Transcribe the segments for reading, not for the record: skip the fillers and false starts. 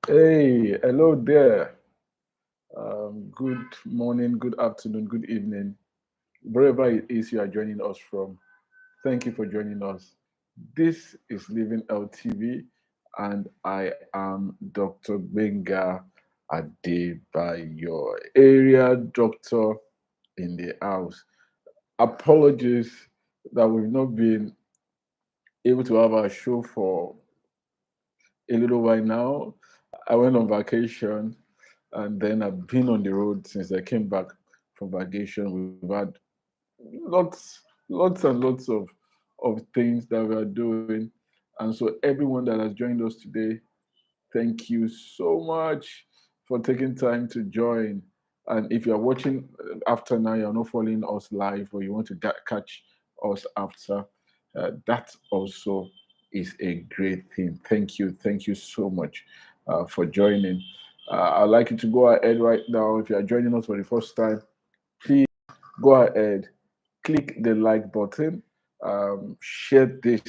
Hey, hello there. Good morning, good afternoon, good evening, wherever it is you are joining us from. Thank you for joining us. This is Living LTV, and I am Dr. Gbenga Adebayo, area doctor in the house. Apologies that we've not been able to have our show for a little while now. I went on vacation and then I've been on the road since I came back from vacation. We've had lots and lots of things that we are doing. And so everyone that has joined us today, thank you so much for taking time to join. And if you're watching after now, you're not following us live, or you want to catch us after, that also is a great thing. Thank you so much for joining. I'd like you to go ahead right now. If you are joining us for the first time, please go ahead, click the like button, share this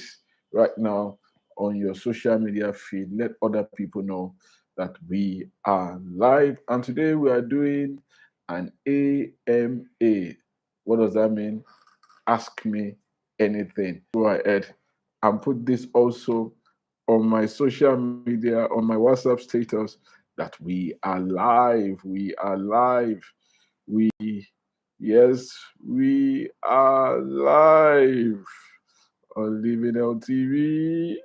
right now on your social media feed. Let other people know that we are live. And today we are doing an AMA. What does that mean? Ask me anything. Go ahead and put this also on my social media, on my WhatsApp status, that we are live. We are live. We, yes, we are live on Living LTV.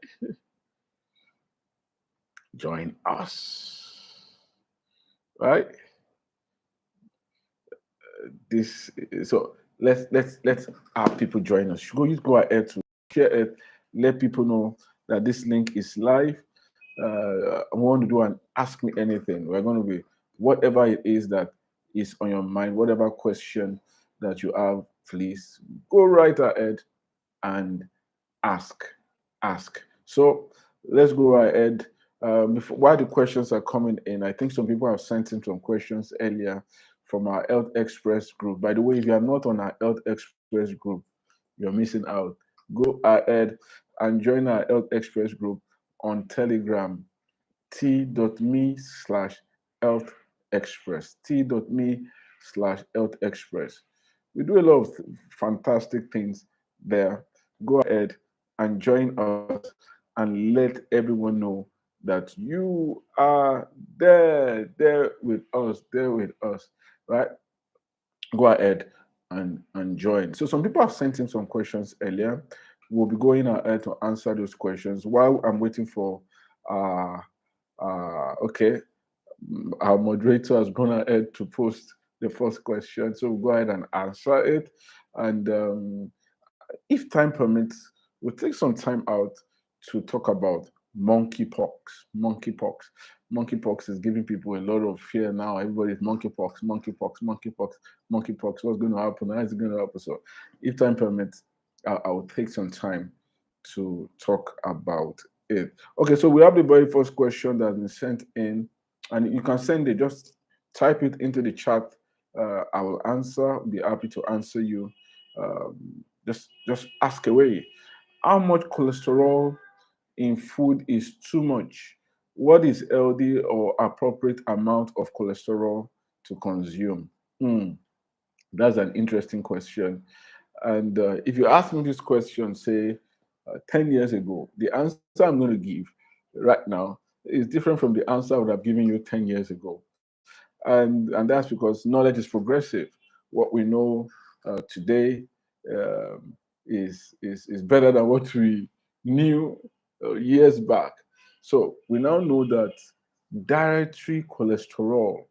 Join us, right? This so let's have people join us. Go ahead to share it. Let people know that this link is live. I want to do an ask me anything. We're going to be whatever it is that is on your mind, whatever question that you have, please go right ahead and ask. Ask. So let's go ahead. While the questions are coming in, I think some people have sent in some questions earlier from our Health Express group. By the way, if you are not on our Health Express group, you're missing out. Go ahead and join our Health Express group on Telegram, t.me/health express. T.me/health express. We do a lot of fantastic things there. Go ahead and join us and let everyone know that you are there with us, right? Go ahead and join. So some people have sent in some questions earlier. We'll be going ahead to answer those questions while I'm waiting for uh okay, our moderator has gone ahead to post the first question, so we'll go ahead and answer it. And if time permits, we'll take some time out to talk about monkeypox. Monkeypox. Monkeypox is giving people a lot of fear now. Everybody's monkeypox, monkeypox, monkeypox, monkeypox. What's going to happen? How is it going to happen? So, if time permits, I'll take some time to talk about it. Okay, so we have the very first question that's been sent in, and you can send it. Just type it into the chat. I will answer. Be happy to answer you. Just ask away. How much cholesterol in food is too much? What is healthy or appropriate amount of cholesterol to consume? Hmm, that's an interesting question. And if you ask me this question, say 10 years ago, the answer I'm going to give right now is different from the answer I would have given you 10 years ago. And that's because knowledge is progressive. What we know today is better than what we knew years back. So we now know that dietary cholesterol,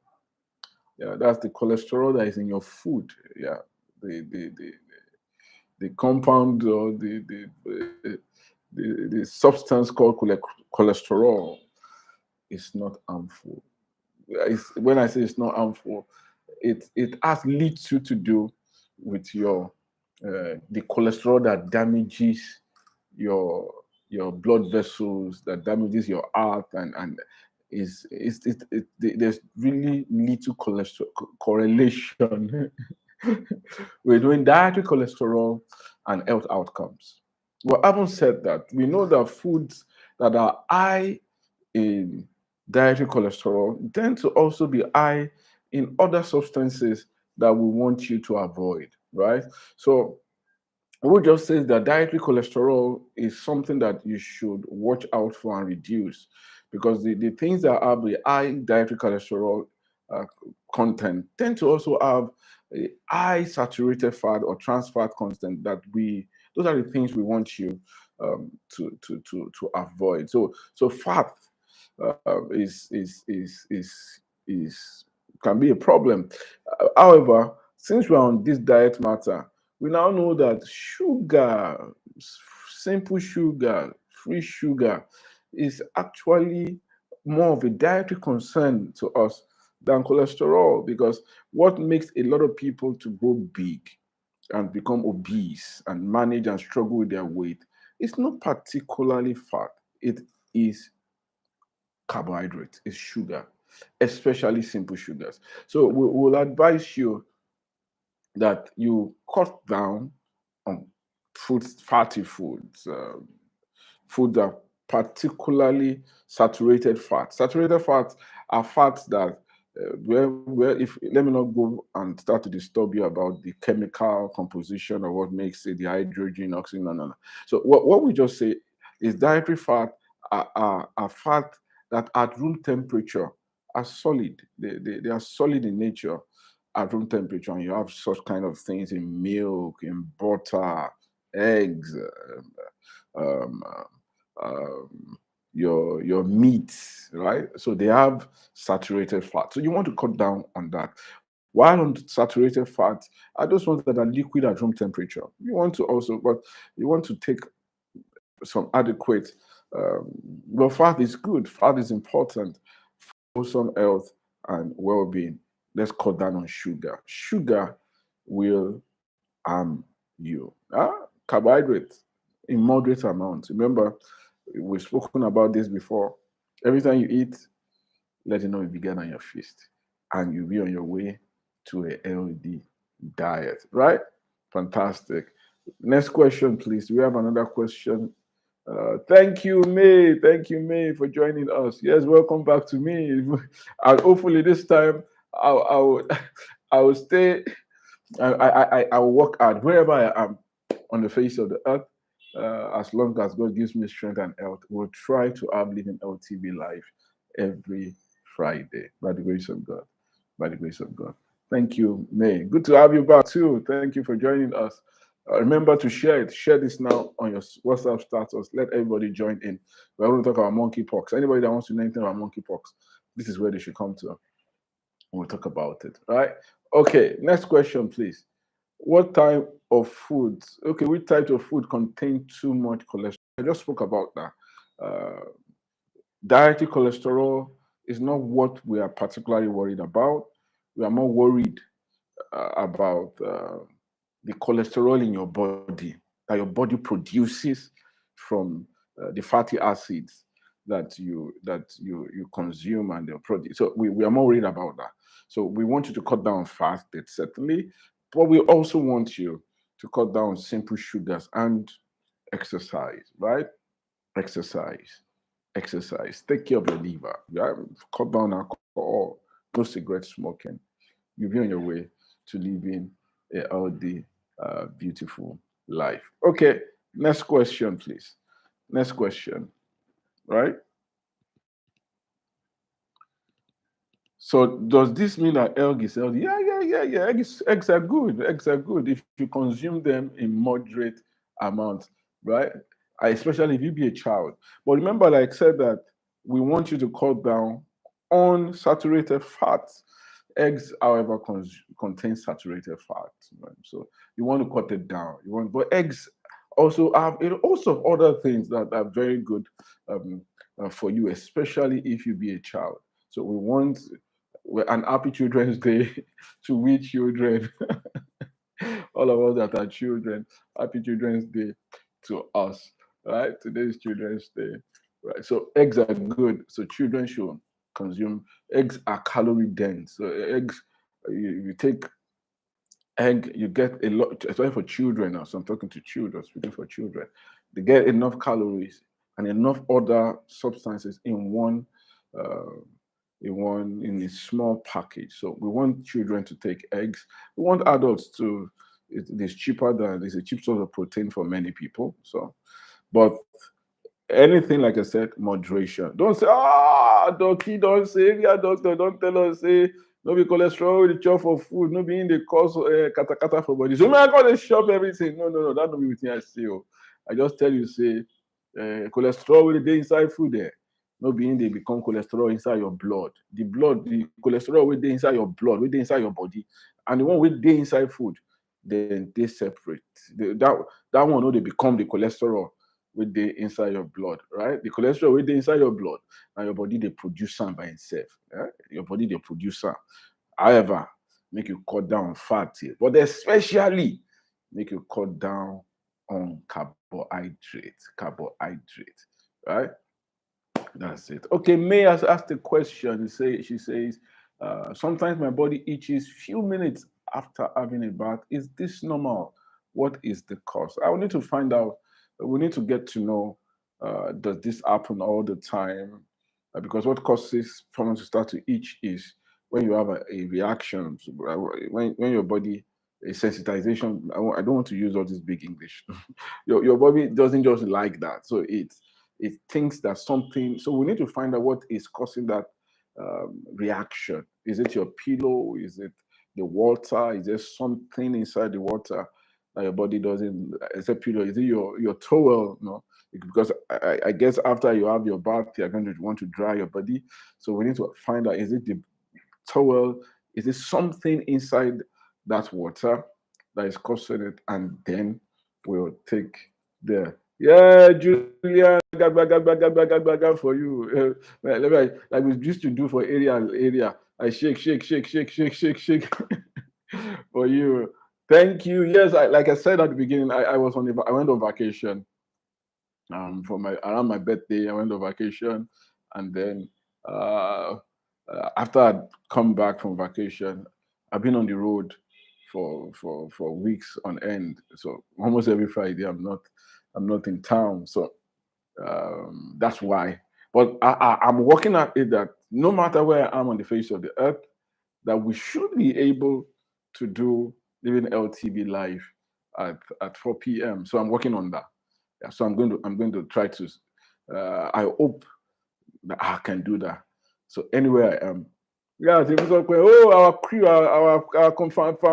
yeah, that's the cholesterol that is in your food, yeah, the the the, the compound or the substance called cholesterol is not harmful. When I say it's not harmful, it has little to do with your the cholesterol that damages your blood vessels, that damages your heart, and there's really little cholesterol correlation we're doing dietary cholesterol and health outcomes. But having said that, we know that foods that are high in dietary cholesterol tend to also be high in other substances that we want you to avoid, right? So we just says that dietary cholesterol is something that you should watch out for and reduce, because the things that have the high dietary cholesterol uh, content tend to also have a high saturated fat or trans fat content that those are the things we want you to avoid. So fat is can be a problem. However, since we're on this diet matter, we now know that sugar, simple sugar, free sugar, is actually more of a dietary concern to us than cholesterol, because what makes a lot of people to grow big and become obese and manage and struggle with their weight is not particularly fat. It is carbohydrate, is sugar, especially simple sugars. So we will advise you that you cut down on fatty foods, food that particularly saturated fats. Saturated fats are fats that, if let me not go and start to disturb you about the chemical composition or what makes it the hydrogen, oxygen, no. So what we just say is dietary fat are fat that at room temperature are solid. They are solid in nature at room temperature, and you have such kind of things in milk, in butter, eggs, um, your meats, right? So they have saturated fat. So you want to cut down on that. While on saturated fats are those ones that are liquid at room temperature. You want to also, but you want to take some adequate. Well, fat is good. Fat is important for some health and well-being. Let's cut down on sugar. Sugar will harm you. Carbohydrates in moderate amounts. Remember, we've spoken about this before. Every time you eat, let it know you began on your feast, and you'll be on your way to a healthy diet. Right? Fantastic. Next question, please. We have another question. Thank you, May. Thank you, May, for joining us. Yes, welcome back to me. And hopefully this time I'll I will stay. I will work hard wherever I am on the face of the earth, as long as God gives me strength and health. We'll try to have Living Health TV live every Friday by the grace of God. By the grace of God. Thank you, May. Good to have you back too. Thank you for joining us. Remember to share it. Share this now on your WhatsApp status. Let everybody join in. We're going to talk about monkeypox. Anybody that wants to know anything about monkeypox, this is where they should come to. We'll talk about it. All right. Okay. Next question, please. What type of food? Okay, which type of food contain too much cholesterol? I just spoke about that. Uh, Dietary cholesterol is not what we are particularly worried about. We are more worried about the cholesterol in your body that your body produces from the fatty acids that you consume and they produce. So we are more worried about that. So we want you to cut down fat, certainly, but we also want you to cut down simple sugars and exercise, right? Exercise, exercise. Take care of your liver. Yeah? Cut down alcohol, no cigarette smoking. You'll be on your way to living a healthy, beautiful life. Okay, next question, please. Next question, right? So does this mean that egg is healthy? Yeah. Eggs are good. Eggs are good if you consume them in moderate amounts, right? Especially if you be a child. But remember, like I said, that we want you to cut down on saturated fats. Eggs, however, contain saturated fats, right? So you want to cut it down. But eggs also have a host of other things that are very good um, for you, especially if you be a child. So we want an happy Children's Day to we children, all of us that are children. Happy Children's Day to us, right? Today's Children's Day, right? So eggs are good. So children should consume. Eggs are calorie dense. So eggs, you take egg, you get a lot, especially for children now. So I'm talking to children, speaking for children. They get enough calories and enough other substances in one in a small package. So we want children to take eggs. We want adults to. It's cheaper than it's a cheap source of protein for many people. So, but anything like I said, moderation. Don't say, doctor, don't say, yeah, doctor, don't tell us, say, no be cholesterol with the chop for food, no be in the cause kata kata for body. So I got to shop everything. No, that don't be with me. I say, oh. I just tell you, say, cholesterol with the inside food there. No be in they become cholesterol inside your blood. The cholesterol with the inside your blood, with the inside your body, and the one with the inside food, then they separate. That one, no, they become the cholesterol with the inside your blood, right? The cholesterol with the inside your blood, and your body they produce some by itself. Right? Your body they produce some. However, make you cut down on fat here, but especially make you cut down on carbohydrate, right? That's it. Okay, May has asked a question. She says, sometimes my body itches few minutes after having a bath. Is this normal? What is the cause? I will need to find out. We need to get to know, does this happen all the time? Because what causes someone to start to itch is when you have a reaction, when your body, a sensitization. I don't want to use all this big English. Your body doesn't just like that. So it thinks that something. So we need to find out what is causing that reaction. Is it your pillow? Is it the water? Is there something inside the water that your body doesn't? Is it pillow? Is it your towel? No, because I guess after you have your bath, you're going to want to dry your body. So we need to find out: is it the towel? Is it something inside that water that is causing it? And then we'll take the Julia, for you. Like we used to do for area. I shake for you. Thank you. Yes, like I said at the beginning, I went on vacation. For around my birthday, I went on vacation, and then after I'd come back from vacation, I've been on the road for weeks on end. So almost every Friday, I'm not in town. So that's why. But I'm working at it that no matter where I am on the face of the earth, that we should be able to do Living LTV live at 4 p.m. So I'm working on that. Yeah, so I'm going to try to. I hope that I can do that. So anywhere I am. Yeah, oh, our crew, our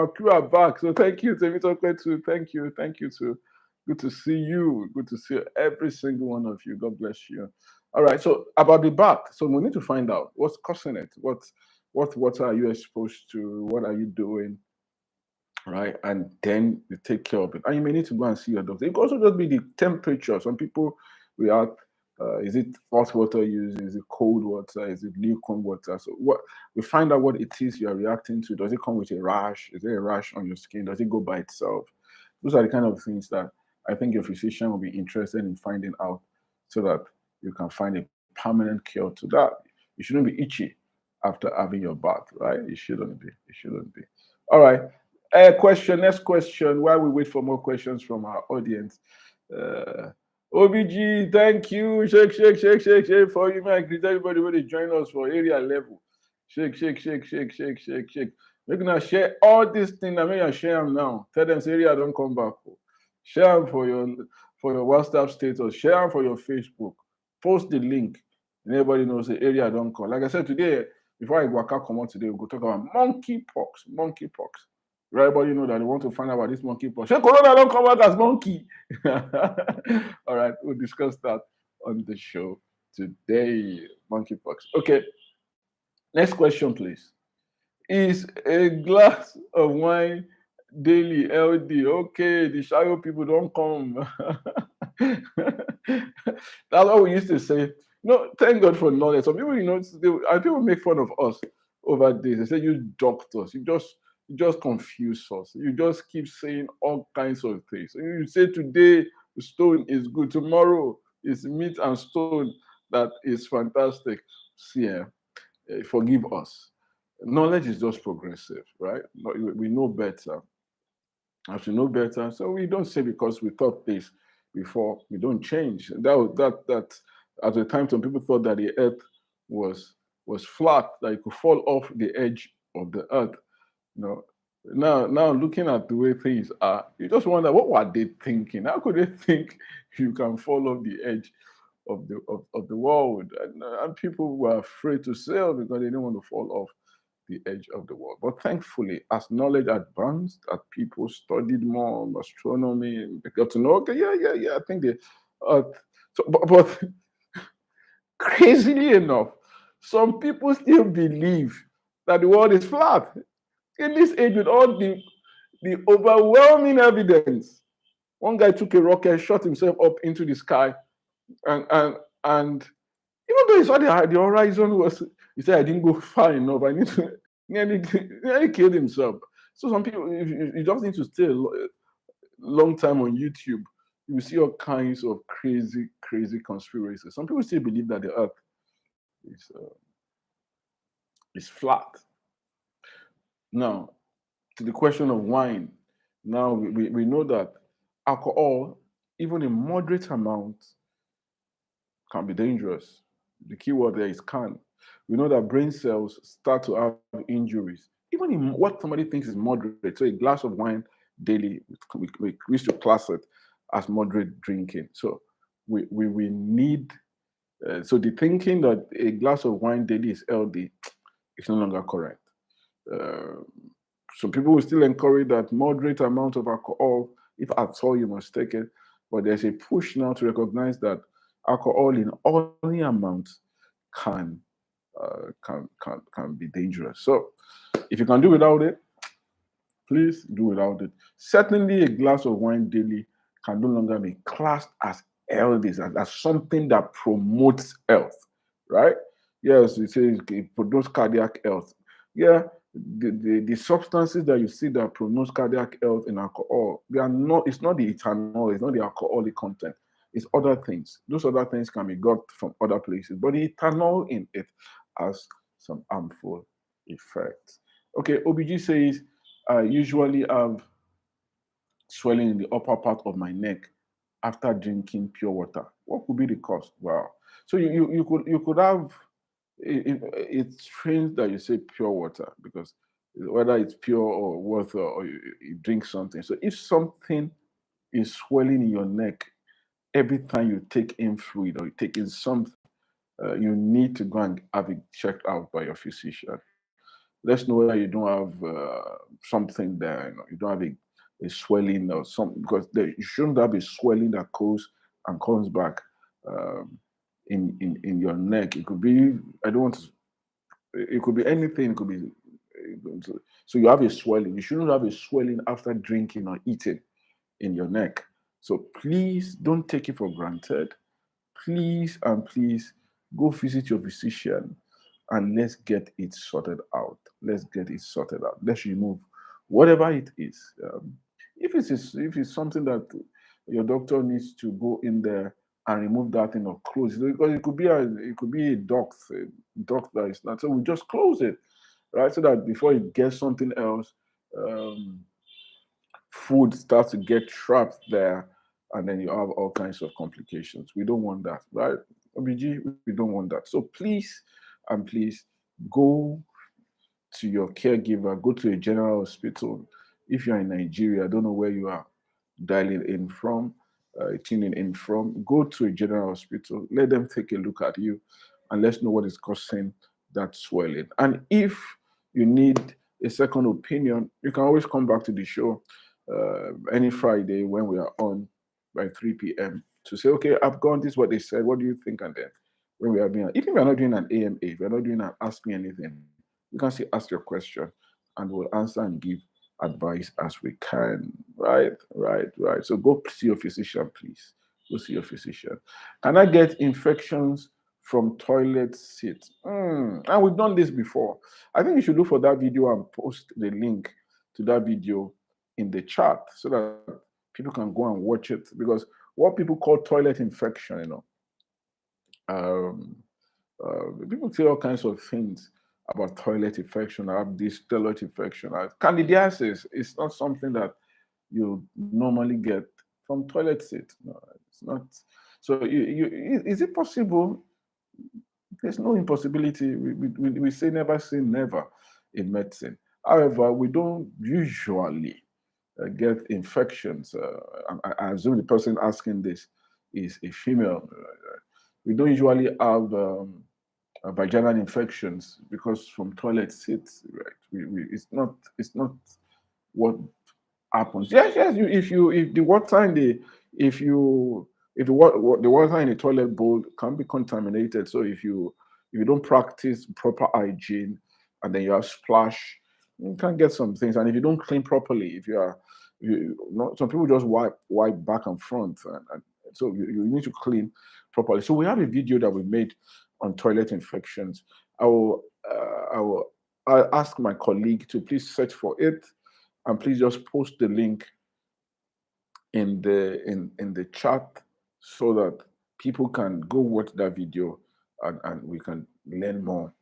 crew are back. So thank you, Temitope, too. Thank you too. Good to see you. Good to see every single one of you. God bless you. All right. So about the bath. So we need to find out what's causing it. What water are you exposed to? What are you doing? Right, and then you take care of it. And you may need to go and see your doctor. It could also just be the temperature. Some people react. Is it hot water used? Is it cold water? Is it lukewarm water? So what we find out what it is you are reacting to. Does it come with a rash? Is there a rash on your skin? Does it go by itself? Those are the kind of things that I think your physician will be interested in finding out, so that you can find a permanent cure to that. You shouldn't be itchy after having your bath, right? It shouldn't be. It shouldn't be. All right. Next question. While we wait for more questions from our audience. OBG, thank you. Shake for you, man. Greet everybody when they join us for area level. Shake. We're gonna share all these things. I'm gonna share them now. Tell them say area don't come back. Share them for your WhatsApp status. Share them for your Facebook. Post the link. And everybody knows the area don't come. Like I said today, before I walk out, come on today, we'll go talk about monkeypox. Everybody know that they want to find out about this monkeypox. Hey, Corona don't come out as monkey. All right, we'll discuss that on the show today. Monkeypox. Okay, next question, please. Is a glass of wine daily LD? Okay, the shadow people don't come. That's what we used to say. No, thank God for knowledge. Some people, people make fun of us over this. They say you doctors, you just confuse us. You just keep saying all kinds of things. You say today stone is good, tomorrow is meat and stone. That is fantastic. See, forgive us. Knowledge is just progressive, right? We know better. As we know better, so we don't say because we thought this before, we don't change. That at the time, some people thought that the earth was flat, that you could fall off the edge of the earth. You know, now looking at the way things are, you just wonder, what were they thinking? How could they think you can fall off the edge of the world? And people were afraid to sail because they didn't want to fall off the edge of the world. But thankfully, as knowledge advanced, as people studied more astronomy, they got to know, okay, yeah, I think the earth. So, but crazily enough, some people still believe that the world is flat. In this age, with all the overwhelming evidence, one guy took a rocket, shot himself up into the sky, and even though he saw the horizon was, he said, I didn't go far enough. I need to nearly killed himself. So some people, if you just need to stay a long time on YouTube, you will see all kinds of crazy conspiracies. Some people still believe that the earth is flat. Now, to the question of wine, now we know that alcohol, even in moderate amounts, can be dangerous. The key word there is can. We know that brain cells start to have injuries, even in what somebody thinks is moderate. So a glass of wine daily, we used to class it as moderate drinking. So we need, so the thinking that a glass of wine daily is healthy is no longer correct. Uh, so people will still encourage that moderate amount of alcohol, if at all you must take it. But there's a push now to recognize that alcohol in any amount can can be dangerous. So if you can do without it, please do without it. Certainly, a glass of wine daily can no longer be classed as healthy, as something that promotes health, right? Yes, it says it promotes cardiac health. Yeah, the substances that you see that promotes cardiac health in alcohol, they are not, it's not the ethanol, it's not the alcoholic content, it's other things. Those other things can be got from other places, but the ethanol in it has some harmful effects. Okay, OBG says, I usually have swelling in the upper part of my neck after drinking pure water. What could be the cause? Wow. So you could have it's strange that you say pure water, because whether it's pure or water, or you drink something. So if something is swelling in your neck every time you take in fluid or you take in something, you need to go and have it checked out by your physician. Let's know whether you don't have something there. You don't have a swelling or something, because you shouldn't have a swelling that goes and comes back um, in your neck. It could be, I don't want to, it could be anything. It could be, so you have a swelling. You shouldn't have a swelling after drinking or eating in your neck. So please don't take it for granted. Please and please go visit your physician and let's get it sorted out. Let's get it sorted out. Let's remove whatever it is. If it's something that your doctor needs to go in there and remove that thing or close it, because it could be a duct that is not. So we just close it, right? So that before it gets something else, um, food starts to get trapped there, and then you have all kinds of complications. We don't want that, right? OBG, we don't want that. So please and please go to your caregiver, go to a general hospital. If you're in Nigeria, I don't know where you are dialing in from, tuning in from, go to a general hospital, let them take a look at you, and let's know what is causing that swelling. And if you need a second opinion, you can always come back to the show any Friday when we are on by 3 p.m. to say, okay, I've gone, this is what they said, what do you think? And then when we are being, even if we're not doing an AMA, if we're not doing an Ask Me Anything, you can still ask your question and we'll answer and give advice as we can. Right. So go see your physician, please. Go see your physician. Can I get infections from toilet seat? And we've done this before. I think you should look for that video and post the link to that video in the chat so that people can go and watch it. Because what people call toilet infection, um, people say all kinds of things about toilet infection. I have this toilet infection. Candidiasis is not something that you normally get from toilet seat. No, it's not. So, is it possible There's no impossibility. We say never say never in medicine. However, we don't usually get infections. I assume the person asking this is a female. We don't usually have vaginal infections because from toilet seats, right? It's not what happens. Yes, yes. If the water in the if you if the water in the toilet bowl can be contaminated. So if you don't practice proper hygiene and then you have splash, you can get some things. And if you don't clean properly, if you are some people just wipe back and front, and so you need to clean properly. So we have a video that we made on toilet infections. I will I'll ask my colleague to please search for it, and please just post the link in the chat so that people can go watch that video, and we can learn more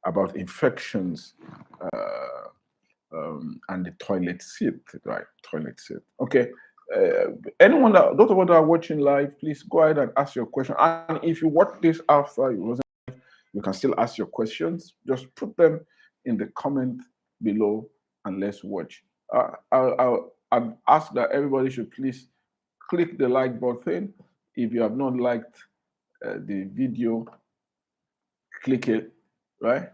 about infections and the toilet seat, right? Toilet seat. Okay. Those of us that are watching live, please go ahead and ask your question. And if you watch this after it wasn't, you can still ask your questions. Just put them in the comment below and let's watch. I'd ask that everybody should please click the like button. If you have not liked the video, click it, right?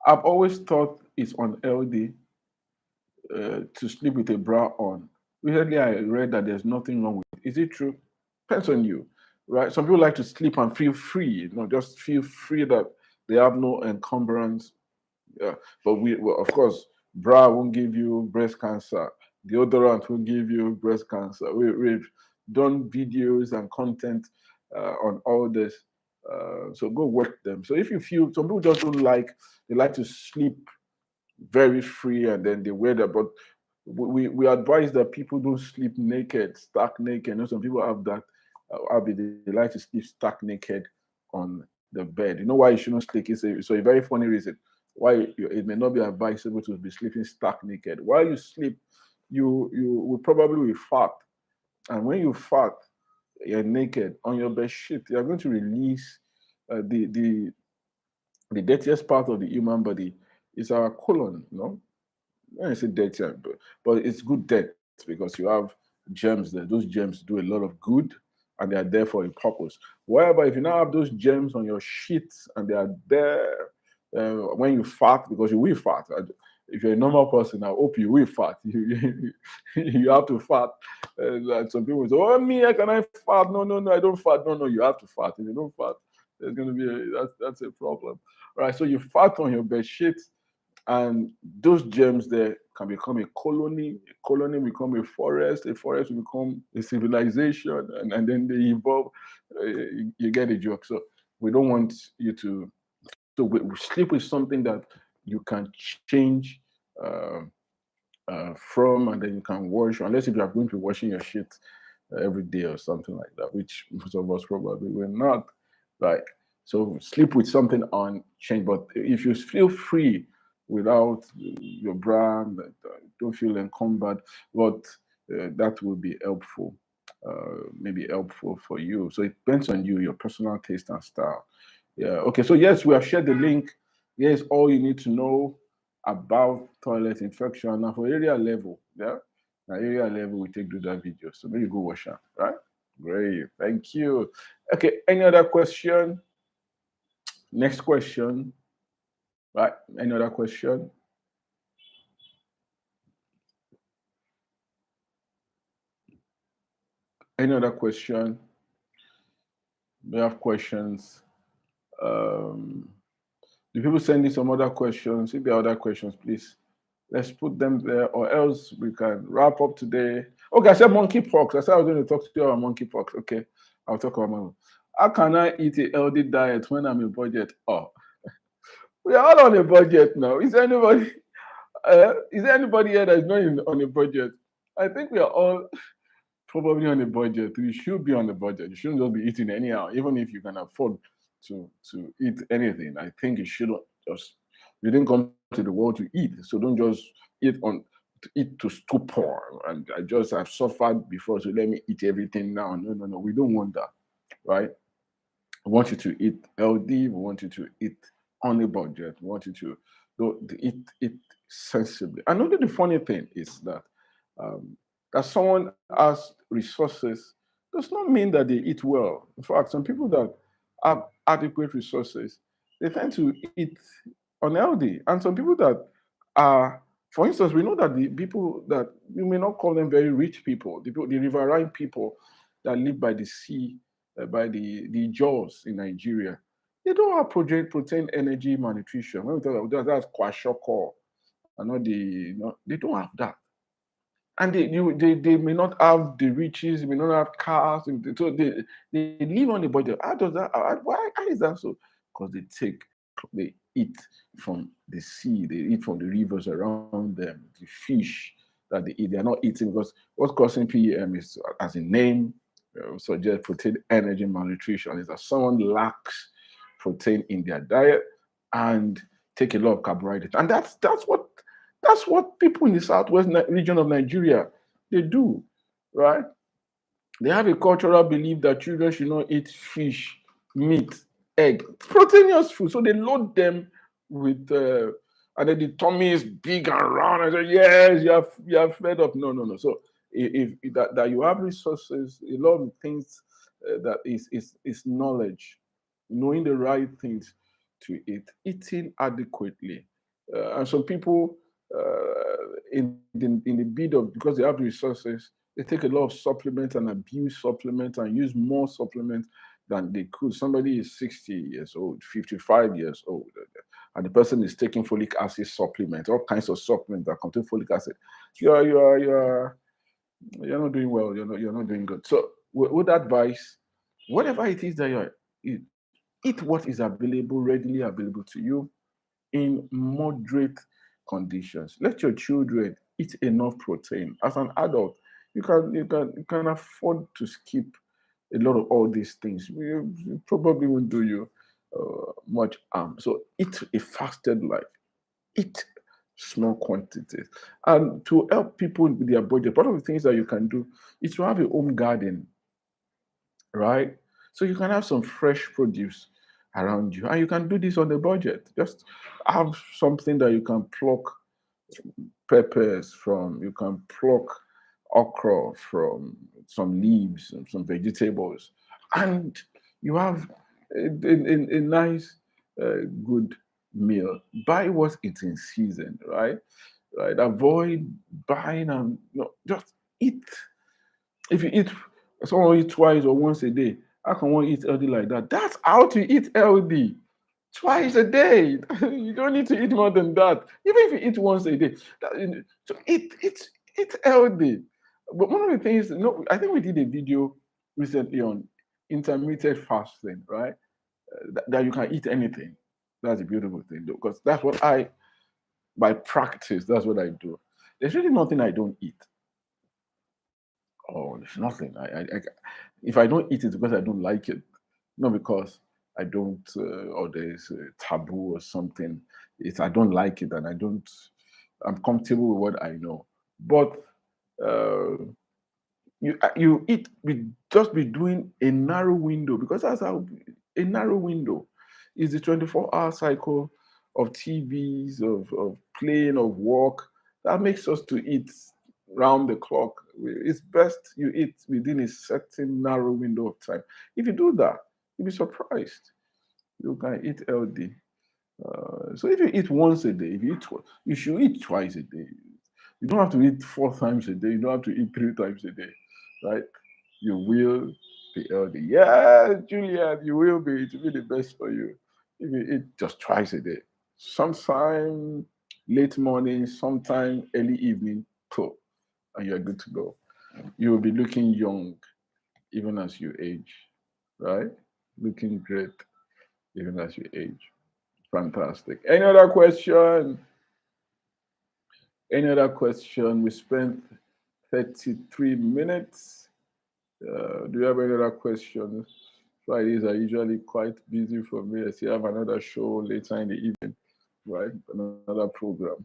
I've always thought it's unhealthy to sleep with a bra on. Recently, I read that there's nothing wrong with it. Is it true? Depends on you, right? Some people like to sleep and feel free, just feel free that they have no encumbrance. Yeah. But well, of course, bra won't give you breast cancer. Deodorant will give you breast cancer. We've done videos and content on all this. So go watch them. So if you feel, some people just don't like, they like to sleep very free and then they wear that. But we advise that people don't sleep naked, stark naked. Some people have that they like to sleep stark naked on the bed. You know why you shouldn't sleep? It's a very funny reason why it may not be advisable to be sleeping stark naked. While you sleep, you will probably fart, and when you fart, you're naked on your bed sheet. You're going to release the dirtiest part of the human body is our colon. When I say dirty, but it's good dirt because you have germs there. Those germs do a lot of good and they are there for a purpose. However, if you now have those germs on your sheets and they are there when you fart, because you will fart. If you're a normal person, I hope you will fart. You have to fart. Like some people say, "Oh, me, can I fart?" No, no, no, I don't fart. No, no, you have to fart. If you don't fart, there's going to be that's a problem. All right, so you fart on your bed sheets, and those germs there can become a colony. A colony become a forest will become a civilization, and then they evolve. You get the joke. So we don't want you to. So we sleep with something that you can change from, and then you can wash, unless if you are going to be washing your shit every day or something like that, which most of us probably will not. Like, so sleep with something on, change. But if you feel free without your bra, don't feel encumbered, but that will be helpful. Maybe helpful for you. So it depends on you, your personal taste and style. Yeah. Okay. So yes, we have shared the link. Here's all you need to know about toilet infection. Now for area level, yeah. Now area level, we take to that video. So maybe go watch that. Right? Great. Thank you. Okay. Any other question? Next question. Right? Any other question? Any other question? We have questions. Do people send in some other questions? If there are other questions, please let's put them there, or else we can wrap up today. Okay, I said monkeypox. I said I was going to talk to you about monkeypox. Okay, I'll talk about monkeypox. How can I eat a healthy diet when I'm a budget? Oh, we are all on a budget now. Is there anybody here that is not on a budget? I think we are all probably on a budget. You should be on a budget. You shouldn't just be eating anyhow, even if you can afford to eat anything. I think you shouldn't just. You didn't come to the world to eat, so don't just eat to stupor. And I've suffered before, so let me eat everything now. No, no, no. We don't want that, right? We want you to eat healthy. We want you to eat on a budget. We want you to eat sensibly. Another the funny thing is that someone has resources does not mean that they eat well. In fact, some people that have adequate resources, they tend to eat unhealthy. And some people that are, for instance, we know that the people that you may not call them very rich people, the riverine people that live by the sea, by the jaws in Nigeria, they don't have protein, energy, malnutrition. When we talk about that, that's kwashoko, and not they don't have that. And they may not have the riches, they may not have cars, so they live on the budget. How does that? Why is that so? Because they eat from the sea, they eat from the rivers around them, the fish that they eat. They are not eating because what's causing PEM is, as a name suggests, protein, energy, malnutrition. Is that someone lacks protein in their diet and take a lot of carbohydrates, and that's what people in the southwest region of Nigeria they do, right? They have a cultural belief that children should not eat fish, meat, egg, proteinous food. So they load them with, and then the tummy is big and round. I say, yes, you are fed up. No, no, no. So if that you have resources, a lot of things that is knowledge, knowing the right things to eat, eating adequately, and some people in the bid of because they have the resources they take a lot of supplements and abuse supplements and use more supplements than they could. Somebody is 60 years old, 55 years old, and the person is taking folic acid supplements, all kinds of supplements that contain folic acid. You're not doing well. You're not doing good. So with advice, whatever it is that you eat what is available, readily available to you in moderate conditions. Let your children eat enough protein. As an adult, you can afford to skip a lot of all these things. It probably won't do you much harm. So eat a fasted life. Eat small quantities. And to help people with their budget, one of the things that you can do is to have a home garden, right? So you can have some fresh produce around you, and you can do this on a budget. Just have something that you can pluck peppers from, you can pluck okra from, some leaves, and some vegetables, and you have a nice, good meal. Buy what it's in season, right? Right. Avoid buying and just eat. If you eat, someone eat twice or once a day, how can one eat healthy like that? That's how to eat healthy. Twice a day. You don't need to eat more than that. Even if you eat once a day, so eat healthy. But one of the things, I think we did a video recently on intermittent fasting, right? That you can eat anything. That's a beautiful thing, though, because that's what by practice, that's what I do. There's really nothing I don't eat. Oh, there's nothing. If I don't eat it because I don't like it, not because I don't, or there's a taboo or something. It's I don't like it, and I don't. I'm comfortable with what I know. But uh, you eat. We just be doing a narrow window because that's how a narrow window is the 24-hour cycle of TVs, of playing, of work that makes us to eat round the clock. It's best you eat within a certain narrow window of time. If you do that, you'll be surprised. You can eat healthy. So if you eat once a day, if you eat, you should eat twice a day. You don't have to eat 4 times a day. You don't have to eat 3 times a day, right? You will be healthy. Yeah, Julian, you will be. It will be the best for you if you eat just twice a day. Sometime late morning, sometime early evening, cool, and you're good to go. You will be looking young even as you age, right? Looking great even as you age. Fantastic. Any other question? Any other question? We spent 33 minutes. Do you have any other questions? Fridays are usually quite busy for me. I still have another show later in the evening, right? Another program.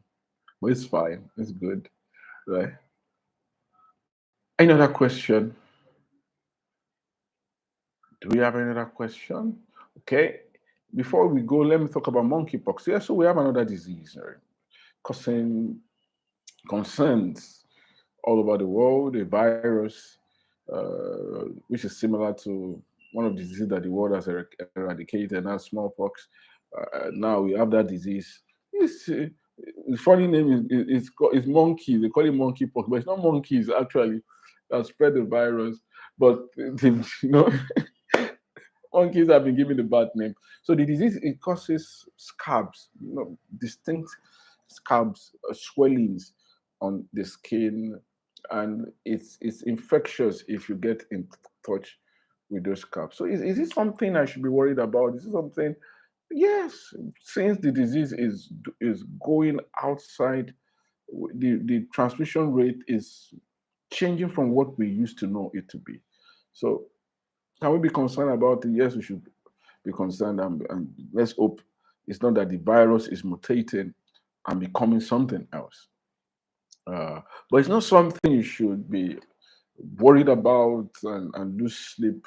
But it's fine. It's good, right? Any other question? Do we have any other question? Okay. Before we go, let me talk about monkeypox. Yeah, so we have another disease causing concerns all over the world, a virus which is similar to one of the diseases that the world has eradicated, and that's smallpox. Now we have that disease. The funny name is monkey. They call it monkeypox, but it's not monkeys actually that spread the virus. But monkeys have been given the bad name. So the disease, it causes scabs, distinct scabs, swellings on the skin, and it's infectious if you get in touch with those scabs. So is this something I should be worried about? Is it something? Yes, since the disease is going outside, the transmission rate is changing from what we used to know it to be. So can we be concerned about it? Yes, we should be concerned, and let's hope it's not that the virus is mutating and becoming something else. But it's not something you should be worried about and lose sleep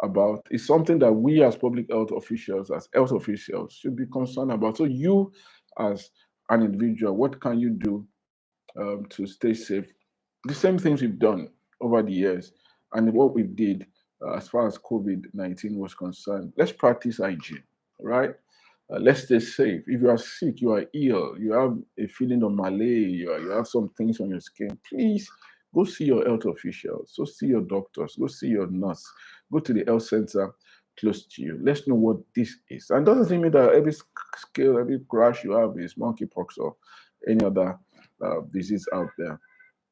about. It's something that we as public health officials, as health officials, should be concerned about. So you, as an individual, what can you do to stay safe? The same things we've done over the years, and what we did as far as COVID-19 was concerned. Let's practice hygiene, right? Let's stay safe. If you are sick, you are ill, you have a feeling of malaria, you have some things on your skin, please go see your health officials, go see your doctors, go see your nurse, go to the health center close to you. Let's know what this is. And doesn't mean that every scale, every crash you have is monkeypox or any other disease out there.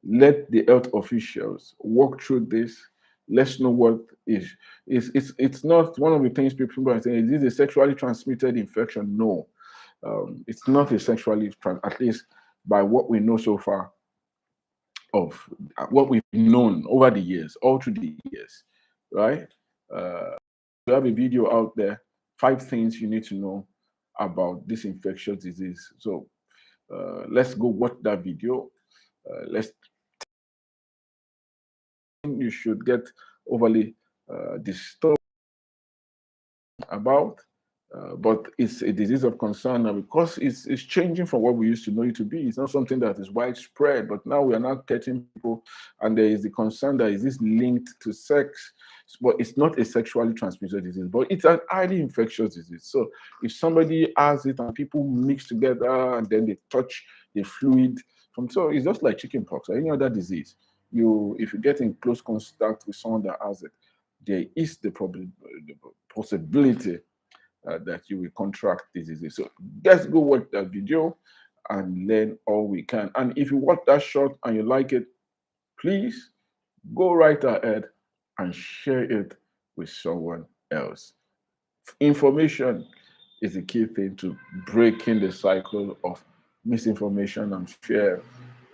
Let the health officials walk through this. Let's know what it's not one of the things people are saying. Is this a sexually transmitted infection? No, it's not a at least by what we know so far of what we've known over the years, all through the years, right? We have a video out there, 5 things you need to know about this infectious disease. So let's go watch that video. Let's You should get overly disturbed about, but it's a disease of concern now because it's changing from what we used to know it to be. It's not something that is widespread, but now we are not getting people, and there is the concern that is this linked to sex, but it's not a sexually transmitted disease, but it's an highly infectious disease. So if somebody has it and people mix together and then they touch the fluid so it's just like chickenpox or any other disease. If you get in close contact with someone that has it, there is the possibility that you will contract this disease. So let's go watch that video and learn all we can. And if you watch that short and you like it, please go right ahead and share it with someone else. Information is the key thing to breaking the cycle of misinformation and fear,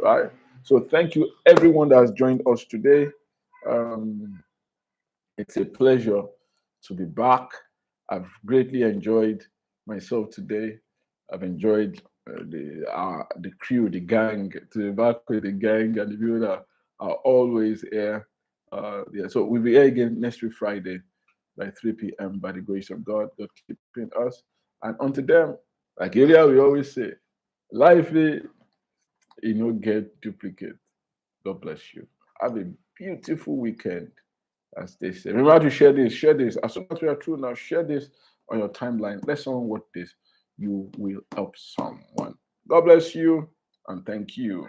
right? So thank you everyone that has joined us today. It's a pleasure to be back. I've greatly enjoyed myself today. I've enjoyed the crew, the gang, to be back with the gang and the people that are always here. Yeah, so we'll be here again next week Friday by 3 p.m. by the grace of God. God keeping us. And unto them, like earlier we always say, life get duplicate. God bless you. Have a beautiful weekend. As they say. Remember to share this. Share this. As soon as we are through now, share this on your timeline. Let someone watch this. You will help someone. God bless you and thank you.